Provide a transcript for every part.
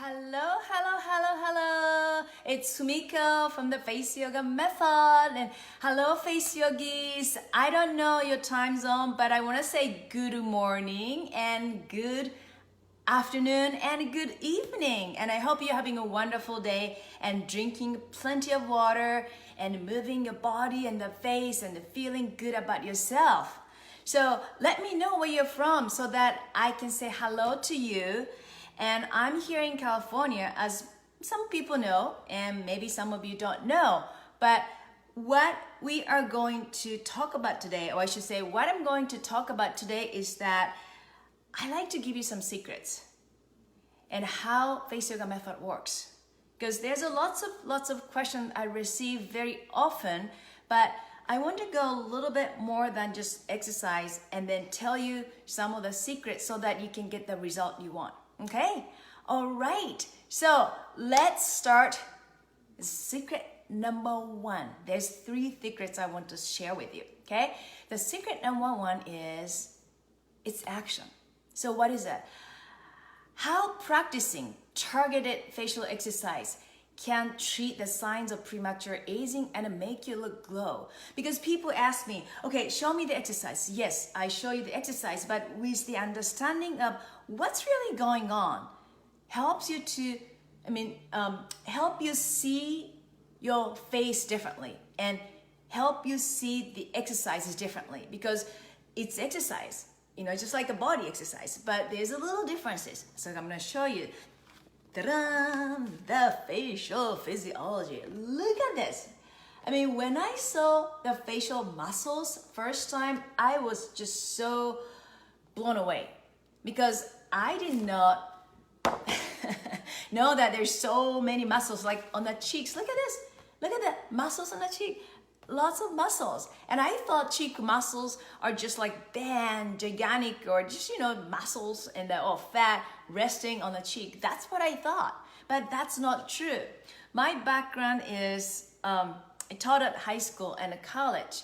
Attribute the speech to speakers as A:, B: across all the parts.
A: Hello, hello, hello, hello. It's Sumiko from the Face Yoga Method. And hello, Face Yogis. I don't know your time zone, but I want to say good morning and good afternoon and good evening. And I hope you're having a wonderful day and drinking plenty of water and moving your body and the face and feeling good about yourself. So let me know where you're from so that I can say hello to you. And I'm here in California, as some people know, and maybe some of you don't know. But what we are going to talk about today, or I should say what I'm going to talk about today, is that I like to give you some secrets and how Face Yoga Method works. Because there's lots of questions I receive very often, but I want to go a little bit more than just exercise and then tell you some of the secrets so that you can get the result you want. Okay, all right, so let's start. Secret number one. There's 3 secrets I want to share with you, okay? The secret number 1 is it's action. So what is that? How practicing targeted facial exercise can treat the signs of premature aging and make you look glow. Because people ask me, okay, show me the exercise. Yes, I show you the exercise, but with the understanding of what's really going on, helps you to, help you see your face differently and help you see the exercises differently, because it's exercise, just like a body exercise, but there's a little differences. So I'm going to show you. Ta-da! The facial physiology. Look at this. When I saw the facial muscles first time, I was just so blown away because I did not know that there's so many muscles like on the cheeks. Look at this. Look at the muscles on the cheek. Lots of muscles. And I thought cheek muscles are just like band, gigantic, or just, muscles and or fat resting on the cheek. That's what I thought. But that's not true. My background is I taught at high school and at college.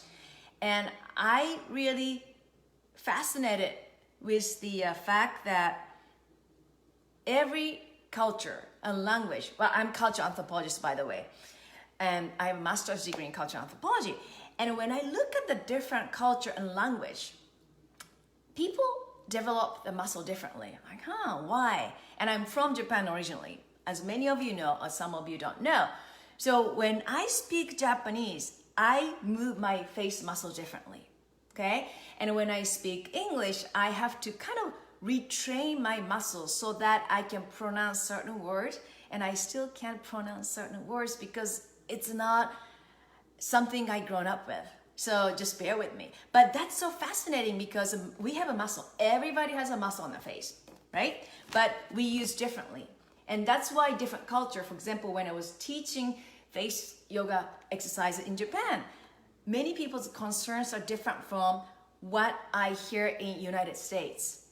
A: And I really fascinated with the fact that every culture and language, well, I'm culture anthropologist, by the way, and I have a master's degree in cultural anthropology. And when I look at the different culture and language, people develop the muscle differently. Like, why? And I'm from Japan originally, as many of you know, or some of you don't know. So when I speak Japanese, I move my face muscle differently, okay? And when I speak English, I have to kind of retrain my muscles so that I can pronounce certain words, and I still can't pronounce certain words because it's not something I grown up with. So just bear with me. But that's so fascinating because we have a muscle. Everybody has a muscle on their face, right? But we use differently. And that's why different culture, for example, when I was teaching face yoga exercises in Japan, many people's concerns are different from what I hear in United States.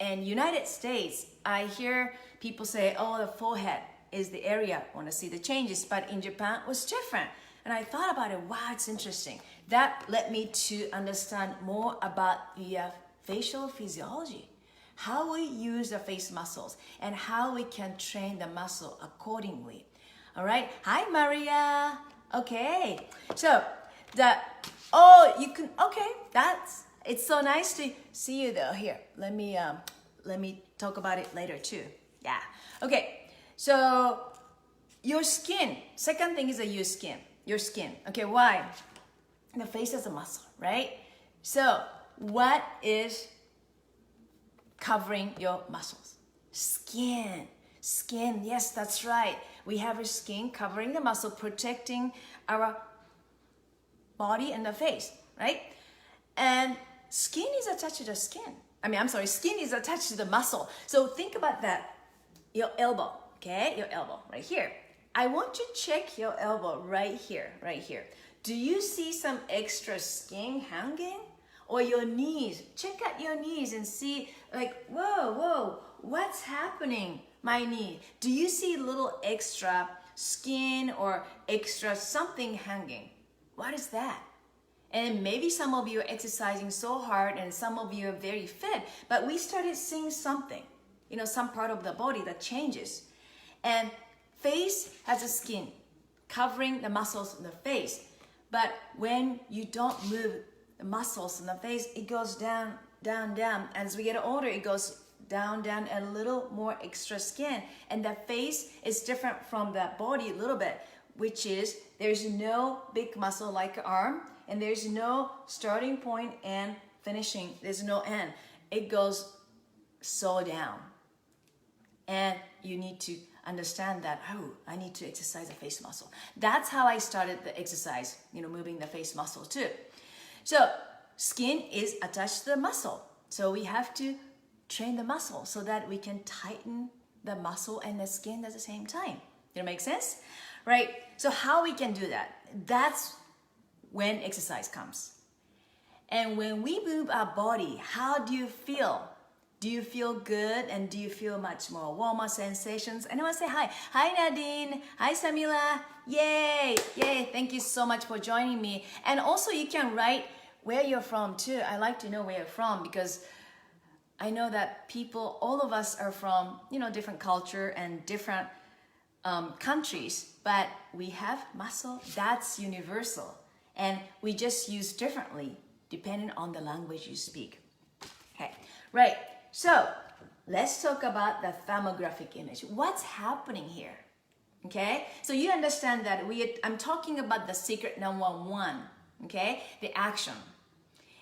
A: In United States, I hear people say, oh, the forehead is the area I want to see the changes, but in Japan it was different. And I thought about it, wow, it's interesting. That led me to understand more about the facial physiology, how we use the face muscles and how we can train the muscle accordingly. All right, hi Maria. Okay, so it's so nice to see you though. Here, let me talk about it later too. Yeah, okay. So your skin, second thing is your skin. Okay, why? The face is a muscle, right? So what is covering your muscles? Skin, yes, that's right. We have a skin covering the muscle, protecting our body and the face, right? And skin is attached to the skin. Skin is attached to the muscle. So think about that, your elbow. Okay, your elbow right here. I want you to check your elbow right here. Do you see some extra skin hanging? Or your knees? Check out your knees and see like, whoa, what's happening, my knee? Do you see little extra skin or extra something hanging? What is that? And maybe some of you are exercising so hard and some of you are very fit, but we started seeing something, some part of the body that changes. And face has a skin covering the muscles in the face. But when you don't move the muscles in the face, it goes down, down, down. As we get older, it goes down, down, and a little more extra skin. And the face is different from the body a little bit, which is there's no big muscle like an arm, and there's no starting point and finishing. There's no end. It goes so down. And you need to understand that, oh, I need to exercise the face muscle. That's how I started the exercise, moving the face muscle too. So skin is attached to the muscle. So we have to train the muscle so that we can tighten the muscle and the skin at the same time. Did it make sense? Right? So how we can do that? That's when exercise comes. And when we move our body, how do you feel? Do you feel good, and do you feel much more warmer sensations? And I want to say hi. Hi Nadine. Hi Samila. Yay. Yay. Thank you so much for joining me. And also you can write where you're from too. I like to know where you're from because I know that people, all of us are from, different culture and different countries, but we have muscle that's universal. And we just use differently depending on the language you speak. Okay, right. So let's talk about the thermographic image. What's happening here? Okay, so you understand that I'm talking about the secret number one, okay, the action,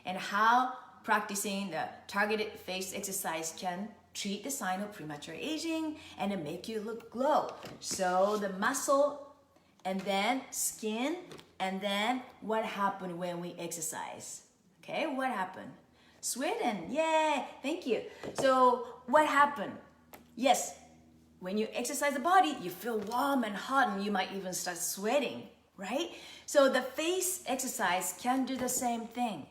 A: and how practicing the targeted face exercise can treat the sign of premature aging and make you look glow. So the muscle, and then skin, and then what happened when we exercise? Okay, what happened? Sweden, yay, thank you. So what happened? Yes, when you exercise the body, you feel warm and hot, and you might even start sweating, right? So the face exercise can do the same thing.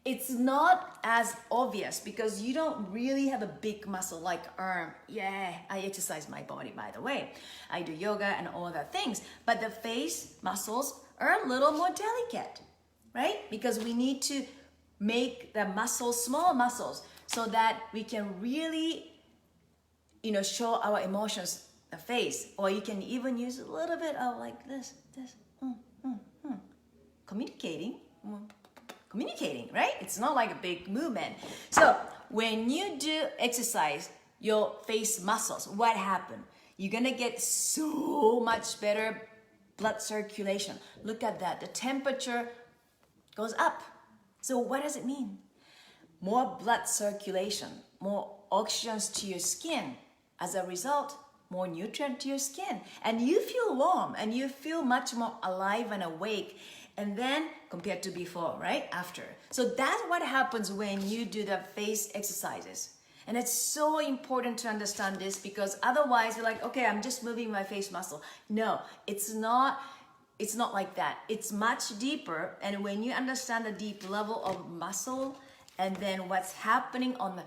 A: It's not as obvious because you don't really have a big muscle like arm. Yeah, I exercise my body, by the way. I do yoga and all the things, but the face muscles are a little more delicate, right? Because we need to make the muscles small muscles so that we can really, show our emotions, the face, or you can even use a little bit of like this, communicating, right? It's not like a big movement. So when you do exercise your face muscles, what happened? You're gonna get so much better blood circulation. Look at that, the temperature goes up. So what does it mean? More blood circulation, more oxygen to your skin. As a result, more nutrient to your skin. And you feel warm and you feel much more alive and awake. And then compared to before, right? After. So that's what happens when you do the face exercises. And it's so important to understand this because otherwise you're like, okay, I'm just moving my face muscle. No, it's not like that. It's much deeper. And when you understand the deep level of muscle and then what's happening on the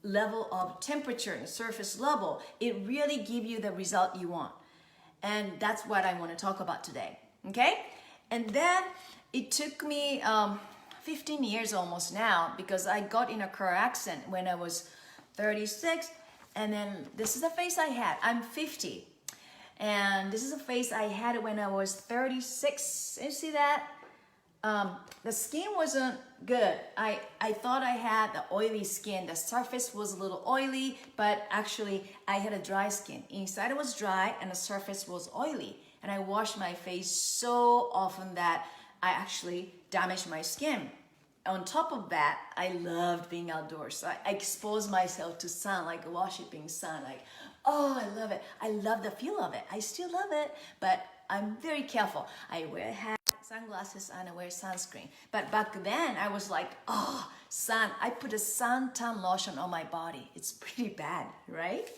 A: level of temperature and surface level, it really gives you the result you want. And that's what I want to talk about today. Okay? And then it took me 15 years almost now because I got in a car accident when I was 36. And then this is the face I had. I'm 50. And this is a face I had when I was 36. You see that? The skin wasn't good. I thought I had the oily skin. The surface was a little oily, but actually I had a dry skin. Inside it was dry and the surface was oily. And I washed my face so often that I actually damaged my skin. On top of that, I loved being outdoors. So I exposed myself to sun, like worshiping sun, like, oh, I love it. I love the feel of it. I still love it, but I'm very careful. I wear a hat, sunglasses, and I wear sunscreen. But back then, I was like, oh, sun. I put a suntan lotion on my body. It's pretty bad, right?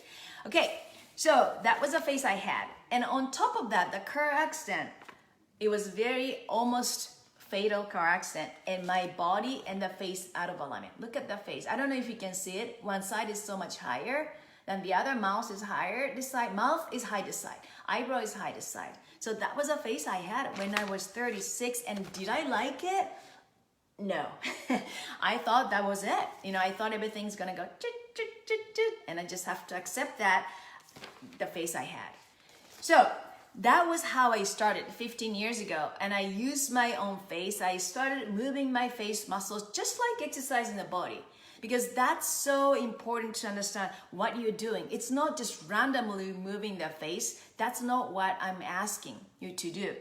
A: Okay, so that was the face I had. And on top of that, the car accident, it was very almost fatal car accident, and my body and the face out of alignment. Look at the face. I don't know if you can see it. One side is so much higher than the other. Mouth is higher this side. Mouth is high this side. Eyebrow is high this side. So that was a face I had when I was 36. And did I like it? No. I thought that was it. I thought everything's gonna go and I just have to accept that the face I had. So that was how I started 15 years ago. And I used my own face. I started moving my face muscles just like exercising the body. Because that's so important to understand what you're doing. It's not just randomly moving the face. That's not what I'm asking you to do.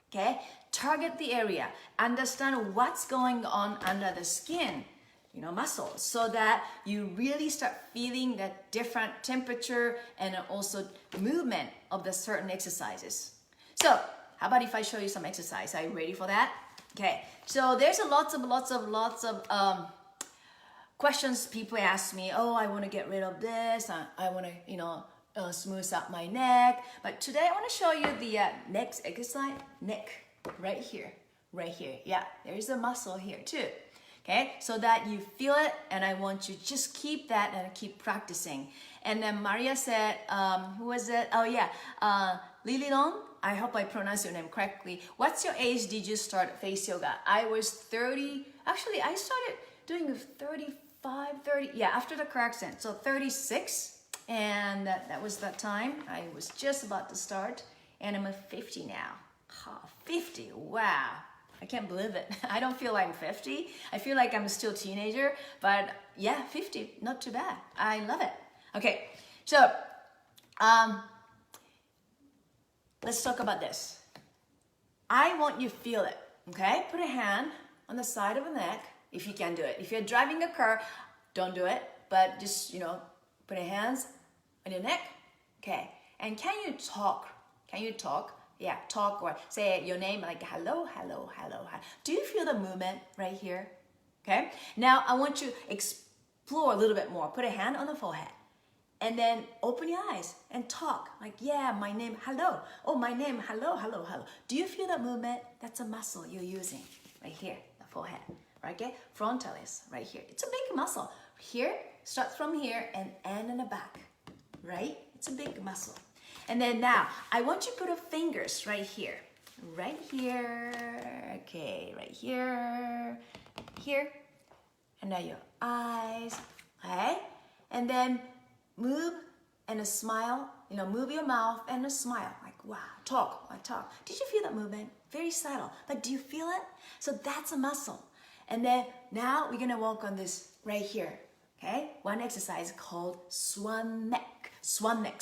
A: Okay? Target the area. Understand what's going on under the skin, muscles, so that you really start feeling that different temperature and also movement of the certain exercises. So, how about if I show you some exercise? Are you ready for that? Okay. So there's lots of questions people ask me. Oh, I want to get rid of this. I want to, smooth out my neck. But today I want to show you the neck exercise. Neck, right here. Yeah, there's a muscle here too. Okay, so that you feel it, and I want you to just keep that and keep practicing. And then Maria said, who was it? Oh yeah, Lily Long. I hope I pronounced your name correctly. What's your age did you start face yoga? I was 30. Actually, I started doing 30, yeah, after the car accident. So 36, and that was that time. I was just about to start, and I'm 50 now. 50, wow. I can't believe it. I don't feel like I'm 50. I feel like I'm still a teenager, but yeah, 50, not too bad. I love it. Okay, so let's talk about this. I want you to feel it, okay? Put a hand on the side of the neck if you can do it. If you're driving a car, don't do it, but just, put your hands on your neck, okay? And can you talk? Yeah, talk or say your name like hello. Do you feel the movement right here? Okay. Now I want you to explore a little bit more. Put a hand on the forehead and then open your eyes and talk like, yeah, my name, hello. Oh, my name, hello. Do you feel that movement? That's a muscle you're using right here, the forehead, right? Okay. Frontalis right here. It's a big muscle. Here, starts from here and end in the back, right? It's a big muscle. And then now, I want you to put your fingers right here, okay, right here, and now your eyes, okay? And then move and a smile, move your mouth and a smile, like wow, talk. Did you feel that movement? Very subtle, but do you feel it? So that's a muscle. And then now we're gonna work on this right here, okay? One exercise called Swan Neck. Swan neck.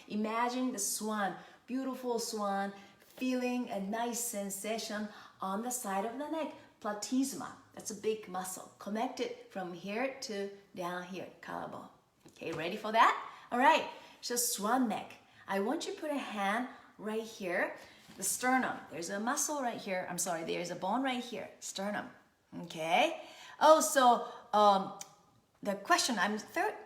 A: Imagine the swan, beautiful swan, feeling a nice sensation on the side of the neck. Platysma, that's a big muscle. Connected from here to down here, collarbone. Okay, ready for that? All right, so swan neck. I want you to put a hand right here, the sternum. There's a muscle right here. I'm sorry, there's a bone right here, sternum. Okay. Oh, so, the question, I'm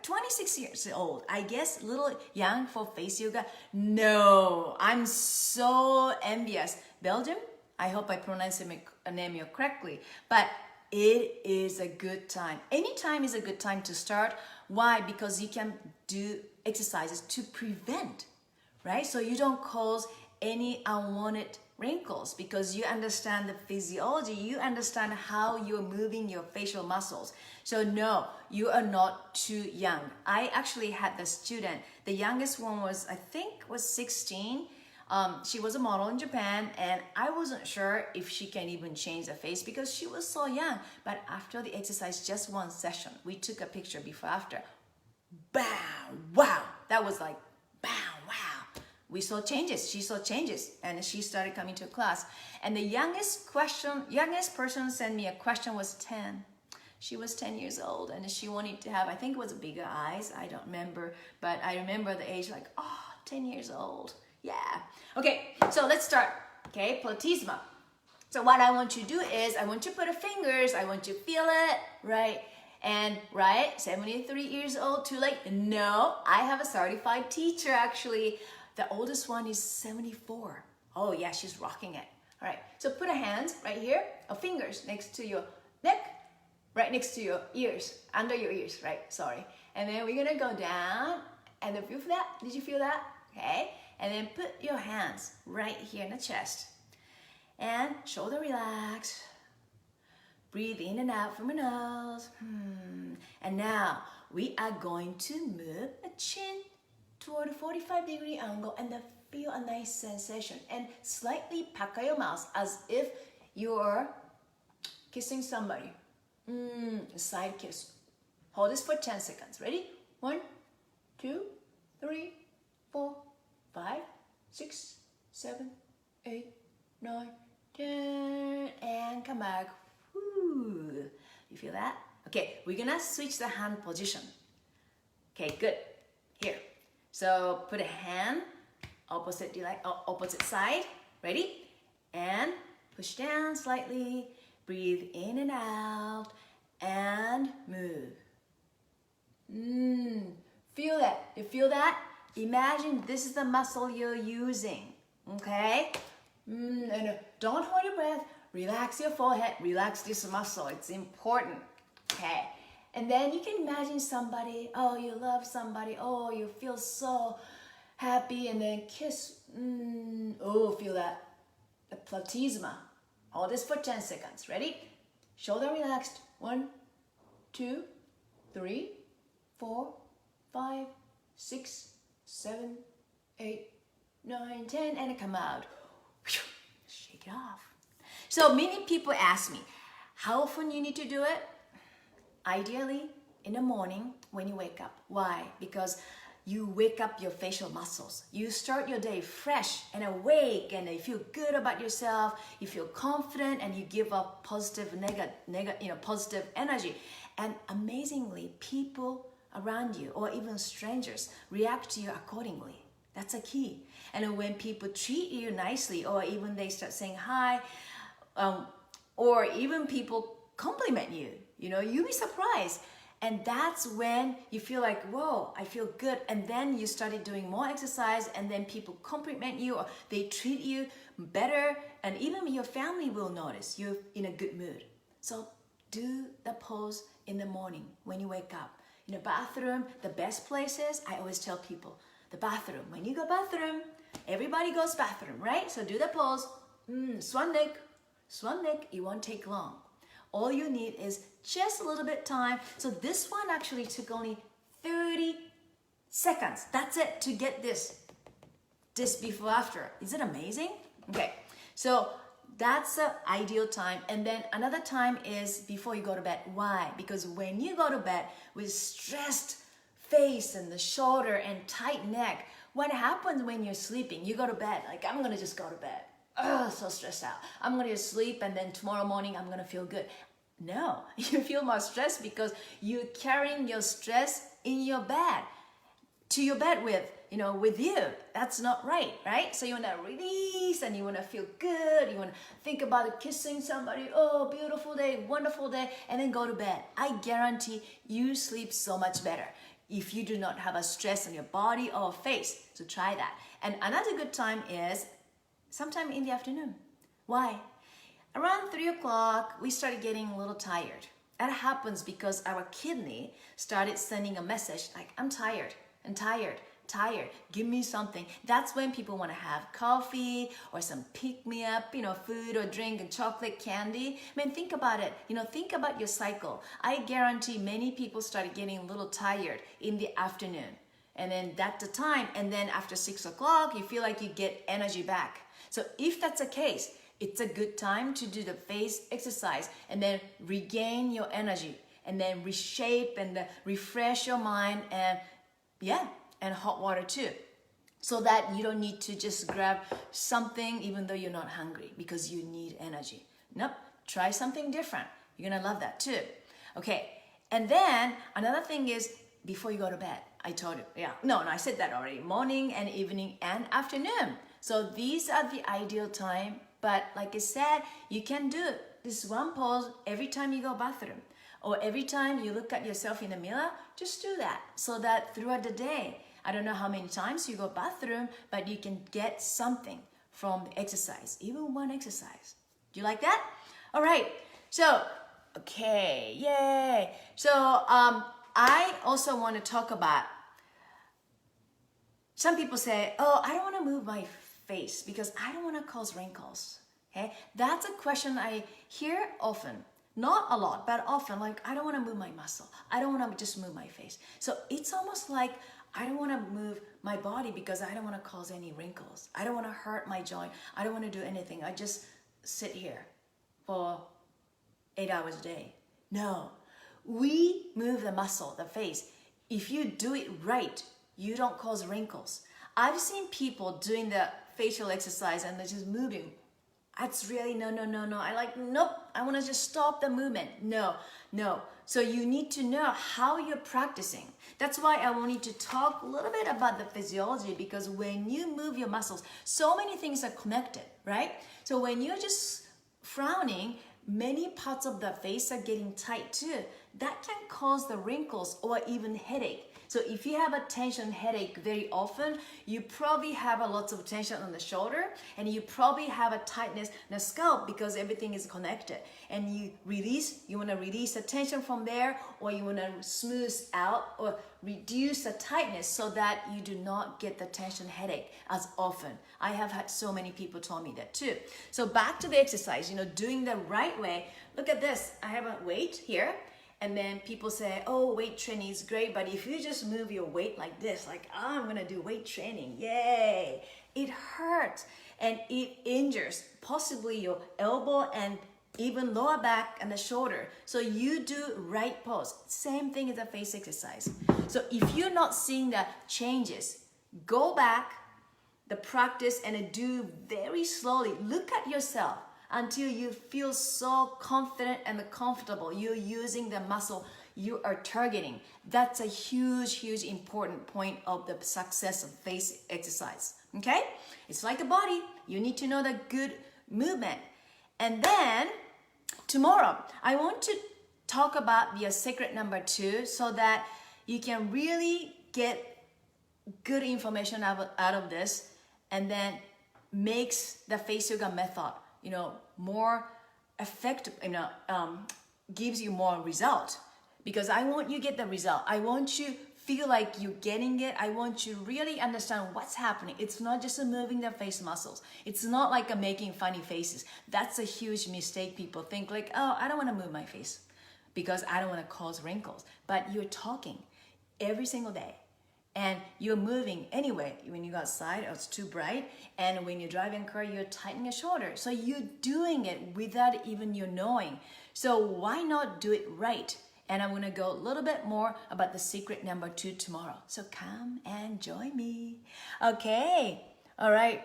A: 26 years old. I guess a little young for face yoga. No, I'm so envious. Belgium, I hope I pronounced the name correctly. But it is a good time. Any time is a good time to start. Why? Because you can do exercises to prevent, right? So you don't cause any unwanted wrinkles because you understand the physiology, you understand how you're moving your facial muscles. So no, you are not too young. I actually had the student, the youngest one was 16. She was a model in Japan and I wasn't sure if she can even change the face because she was so young. But after the exercise, just one session, we took a picture before after. Bam, wow, that was like, bam, wow. We saw changes, she saw changes, and she started coming to class. And the youngest person sent me a question was 10. She was 10 years old, and she wanted to have, I think it was bigger eyes, I don't remember, but I remember the age like, 10 years old, yeah. Okay, so let's start, okay, platysma. So what I want you to do is, I want you to put your fingers, I want you to feel it, right? And right, 73 years old, too late? No, I have a certified teacher actually. The oldest one is 74. Oh yeah, she's rocking it. All right, so put a hand right here, or fingers next to your neck, right next to your ears, under your ears, right, sorry. And then we're gonna go down, and if you feel that, did you feel that? Okay, and then put your hands right here in the chest. And shoulder relax. Breathe in and out from your nose. And now we are going to move the chin toward a 45-degree angle and then feel a nice sensation. And slightly pucker your mouth as if you're kissing somebody. Side kiss. Hold this for 10 seconds. Ready? 1, 2, 3, 4, 5, 6, 7, 8, 9, 10. And come back. Woo. You feel that? Okay, we're gonna switch the hand position. Okay, good. Here. So put a hand opposite side. Ready? And push down slightly. Breathe in and out. And move. Feel that. You feel that? Imagine this is the muscle you're using. Okay? And don't hold your breath. Relax your forehead. Relax this muscle. It's important. Okay? And then you can imagine somebody. Oh, you love somebody. Oh, you feel so happy. And then kiss. Oh, feel that. The platysma. Hold this for 10 seconds. Ready? Shoulder relaxed. 1, 2, 3, 4, 5, 6, 7, 8, 9, 10, and come out. Shake it off. So many people ask me, how often you need to do it? Ideally, in the morning when you wake up. Why? Because you wake up your facial muscles. You start your day fresh and awake, and you feel good about yourself. You feel confident, and you give off positive, positive energy. And amazingly, people around you or even strangers react to you accordingly. That's a key. And when people treat you nicely, or even they start saying hi, or even people compliment you, you'll be surprised. And that's when you feel like, whoa, I feel good. And then you started doing more exercise, and then people compliment you, or they treat you better. And even your family will notice you're in a good mood. So do the pose in the morning when you wake up. In the bathroom, the best places, I always tell people, the bathroom. When you go bathroom, everybody goes bathroom, right? So do the pose. Swan Neck. Swan Neck, it won't take long. All you need is just a little bit time. So this one actually took only 30 seconds. That's it to get this before after. Is it amazing? Okay, so that's the ideal time. And then another time is before you go to bed. Why? Because when you go to bed with stressed face and the shoulder and tight neck, what happens when you're sleeping? You go to bed, like, I'm gonna just go to bed. Oh, so stressed out. I'm gonna just sleep, and then tomorrow morning I'm gonna feel good. No, you feel more stressed because you're carrying your stress in your bed, to your bed with you. That's not right? So you wanna release, and you wanna feel good. You wanna think about kissing somebody. Oh, beautiful day, wonderful day, and then go to bed. I guarantee you sleep so much better if you do not have a stress on your body or face. So try that. And another good time is sometime in the afternoon. Why? Around 3 o'clock, we started getting a little tired. That happens because our kidney started sending a message like, I'm tired, give me something. That's when people want to have coffee or some pick-me-up, food or drink and chocolate candy. I mean, think about it. Think about your cycle. I guarantee many people started getting a little tired in the afternoon. And then that's the time. And then after 6 o'clock, you feel like you get energy back. So if that's the case, it's a good time to do the face exercise and then regain your energy and then reshape and refresh your mind, and hot water too. So that you don't need to just grab something even though you're not hungry because you need energy. Nope, try something different. You're gonna love that too. Okay, and then another thing is before you go to bed. I told you, I said that already. Morning and evening and afternoon. So these are the ideal time. But like I said, you can do this one pose every time you go bathroom, or every time you look at yourself in the mirror. Just do that so that throughout the day, I don't know how many times you go bathroom, but you can get something from the exercise, even one exercise. Do you like that? All right. So, okay, yay. So I also want to talk about, some people say, oh, I don't want to move my face because I don't want to cause wrinkles. Okay, that's a question I hear often. Not a lot, but often, like, I don't want to move my muscle. I don't want to just move my face. So it's almost like I don't want to move my body because I don't want to cause any wrinkles. I don't want to hurt my joint. I don't want to do anything. I just sit here for 8 hours a day. No, we move the muscle, the face. If you do it right, you don't cause wrinkles. I've seen people doing the facial exercise and they're just moving. That's really no. I like, nope, I want to just stop the movement. No. So you need to know how you're practicing. That's why I wanted to talk a little bit about the physiology, because when you move your muscles, so many things are connected, right? So when you're just frowning, many parts of the face are getting tight too. That can cause the wrinkles or even headache. So if you have a tension headache very often, you probably have a lot of tension on the shoulder, and you probably have a tightness in the scalp because everything is connected. And you want to release the tension from there, or you want to smooth out or reduce the tightness so that you do not get the tension headache as often. I have had so many people tell me that too. So back to the exercise, doing the right way. Look at this. I have a weight here. And then people say, oh, weight training is great, but if you just move your weight like this, like, oh, I'm gonna do weight training, yay, it hurts and it injures possibly your elbow and even lower back and the shoulder. So you do right pose. Same thing as a face exercise. So if you're not seeing the changes, go back, the practice, and do very slowly. Look at yourself until you feel so confident and comfortable. You're using the muscle you are targeting. That's a huge important point of the success of face exercise, okay? It's like a body. You need to know the good movement. And then tomorrow, I want to talk about your secret number 2 so that you can really get good information out of this, and then makes the face yoga method more effective, gives you more result. Because I want you to get the result. I want you feel like you're getting it. I want you to really understand what's happening. It's not just moving the face muscles. It's not like making funny faces. That's a huge mistake. People think like, oh, I don't want to move my face because I don't want to cause wrinkles. But you're talking every single day. And you're moving anyway. When you go outside, it's too bright. And when you're driving a car, you're tightening your shoulder. So you're doing it without even you knowing. So why not do it right? And I'm gonna go a little bit more about the secret number 2 tomorrow. So come and join me. Okay, all right.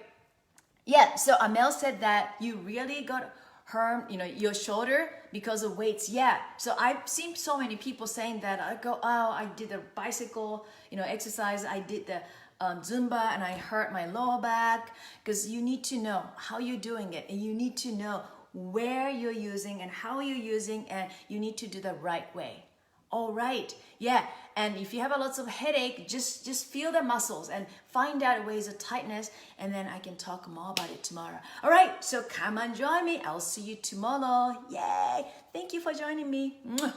A: Yeah, so Amel said that you really got hurt, your shoulder because of weights. Yeah, so I've seen so many people saying that. I go, oh, I did the bicycle, exercise. I did the Zumba and I hurt my lower back. Because you need to know how you're doing it, and you need to know where you're using and how you're using, and you need to do the right way. All right, yeah. And if you have a lots of headache, just feel the muscles and find out ways of tightness, and then I can talk more about it tomorrow. All right, so come and join me. I'll see you tomorrow. Yay! Thank you for joining me. Mwah.